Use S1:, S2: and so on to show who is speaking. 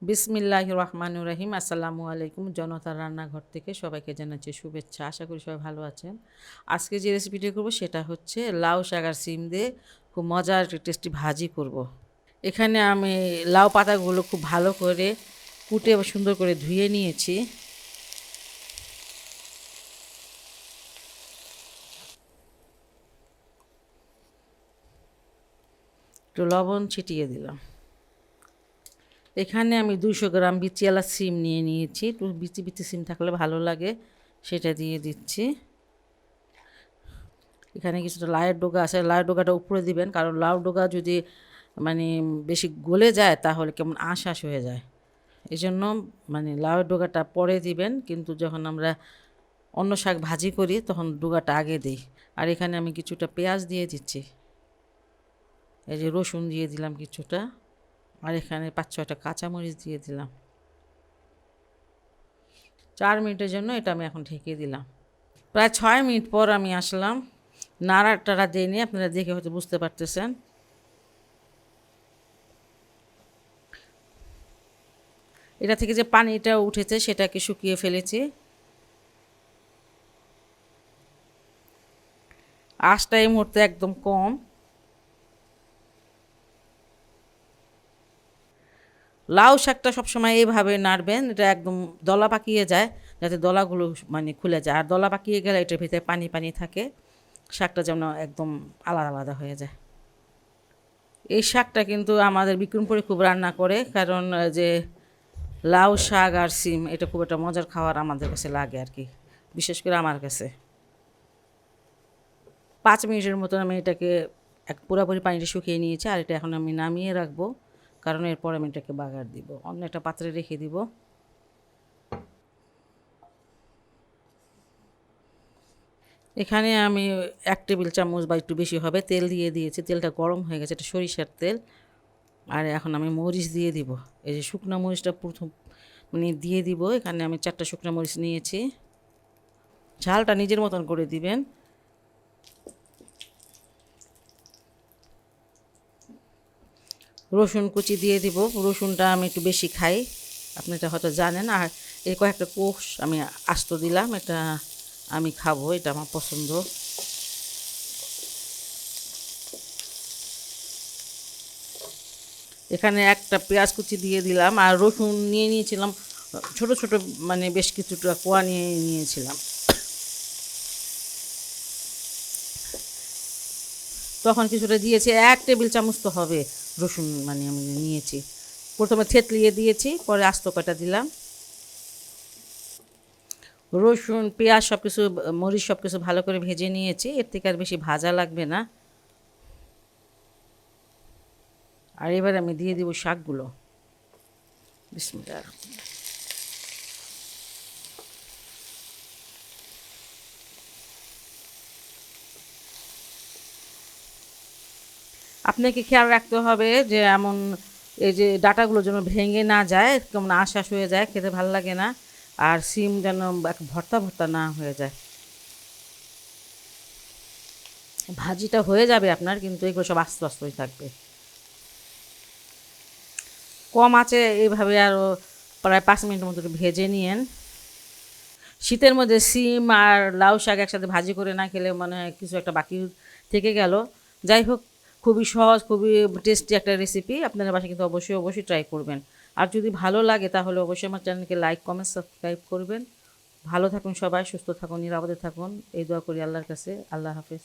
S1: বিসমিল্লাহির রহমানির রহিম। আসসালামু আলাইকুম। জনতার রান্নাঘর থেকে সবাইকে জানাচ্ছি শুভেচ্ছা। আশা করি সবাই ভালো আছেন। আজকে যে রেসিপিটি করব সেটা হচ্ছে লাউ শাক আর সিম দিয়ে খুব মজার টেস্টি ভাজি করব। এখানে আমি লাউ পাতাগুলো খুব ভালো করে কুটে সুন্দর করে ধুয়ে নিয়েছি। একটু লবণ ছিটিয়ে দিলাম। এখানে আমি 200 গ্রাম বিচিওয়ালা সিম নিয়ে নিয়েছি। একটু বিচি বিচি সিম থাকলে ভালো লাগে, সেটা দিয়ে দিচ্ছি। এখানে কিছুটা লাউয়ের ডগা আছে, লাউয়ের ডগাটা উপরে দিবেন, কারণ লাউ ডগা যদি মানে বেশি গলে যায় তাহলে কেমন আঁশ আঁশ হয়ে যায়। এই জন্য লাউয়ের ডগাটা পরে দিবেন, কিন্তু যখন আমরা অন্য শাক ভাজি করি তখন ডগাটা আগে দিই। আর এখানে আমি কিছুটা পেঁয়াজ দিয়ে দিচ্ছি, এই যে রসুন দিয়ে দিলাম কিছুটা, আর এখানে 5-6টা কাঁচামরিচ দিয়ে দিলাম। 4 মিনিটের জন্য এটা আমি এখন ঢেকে দিলাম। প্রায় 6 মিনিট পর আমি আসলাম। নাড়া টাড়া দিইনি, আপনারা দেখে হয়তো বুঝতে পারতেছেন। এটা থেকে যে পানিটা উঠেছে সেটাকে শুকিয়ে ফেলেছি। আঁচটা এই মুহূর্তে একদম কম। লাউ শাকটা সবসময় এইভাবে নাড়বেন, এটা একদম দলা পাকিয়ে যায়, যাতে দলাগুলো খুলে যায়। আর দলা পাকিয়ে গেলে এটার ভিতরে পানি পানি থাকে, শাকটা যেন একদম আলাদা আলাদা হয়ে যায়। এই শাকটা কিন্তু আমাদের বিক্রমপুরে খুব রান্না করে, কারণ যে লাউ শাক আর সিম এটা খুব একটা মজার খাবার আমাদের কাছে লাগে আর কি, বিশেষ করে আমার কাছে। 5 মিনিটের মতন আমি এটাকে পুরোপুরি পানিটা শুকিয়ে নিয়েছি। আর এটা এখন আমি নামিয়ে রাখবো, কারণ এরপর আমি এটাকে বাগার দিব, অন্য একটা পাত্রে রেখে দিব। এখানে আমি 1 টেবিল চামচ বা একটু বেশি হবে তেল দিয়ে দিয়েছি। তেলটা গরম হয়ে গেছে, এটা সরিষার তেল। আর এখন আমি মরিচ দিয়ে দিব, এই যে শুকনো মরিচটা প্রথম দিয়ে দিব। এখানে আমি 4টা শুকনো মরিচ নিয়েছি। ঝালটা নিজের মতন করে দিবেন। রসুন কুচি দিয়ে দিব, রসুনটা আমি একটু বেশি খাই, আপনি এটা হয়তো জানেন। আর এই কয়েকটা কোষ আমি আস্ত দিলাম, এটা আমি খাবো, এটা আমার পছন্দ। এখানে একটা পেঁয়াজ কুচি দিয়ে দিলাম, আর রসুন নিয়ে নিয়েছিলাম ছোট ছোট, বেশ কিছুটা কোয়া নিয়ে নিয়েছিলাম। তখন কিছুটা দিয়েছি, 1 টেবিল চামচ তো হবে রসুন আমি নিয়েছি। প্রথমে থেতলিয়ে দিয়েছি, পরে আস্ত কটা দিলাম। রসুন পেঁয়াজ সব কিছু, মরিচ সব কিছু ভালো করে ভেজে নিয়েছি, এর থেকে আর বেশি ভাজা লাগবে না। আর এবার আমি দিয়ে দিব শাকগুলো। বিসমিল্লাহ। আপনাকে খেয়াল রাখতে হবে যে এমন এই যে ডাটাগুলো যেন ভেঙে না যায়, কেমন আঁশ আঁশ হয়ে যায়, খেতে ভালো লাগে না। আর সিম যেন ভর্তা ভর্তা না হয়ে যায়। ভাজিটা হয়ে যাবে আপনার, কিন্তু এগুলো সব আস্তে আস্তেই থাকবে। কম আছে এইভাবে আরও প্রায় 5 মিনিটের মতো ভেজে নিয়েন। শীতের মধ্যে সিম আর লাউ শাক একসাথে ভাজি করে না খেলে মনে হয় কিছু একটা বাকি থেকে গেল। যাই হোক, খুবই সহজ, খুবই টেস্টি একটা রেসিপি। আপনারা বাসায় কিন্তু অবশ্যই অবশ্যই ট্রাই করবেন। আর যদি ভালো লাগে তাহলে অবশ্যই আমার চ্যানেলকে লাইক কমেন্ট সাবস্ক্রাইব করবেন। ভালো থাকুন সবাই, সুস্থ থাকুন, নিরাপদে থাকুন, এই দোয়া করি আল্লাহর কাছে। আল্লাহ হাফেজ।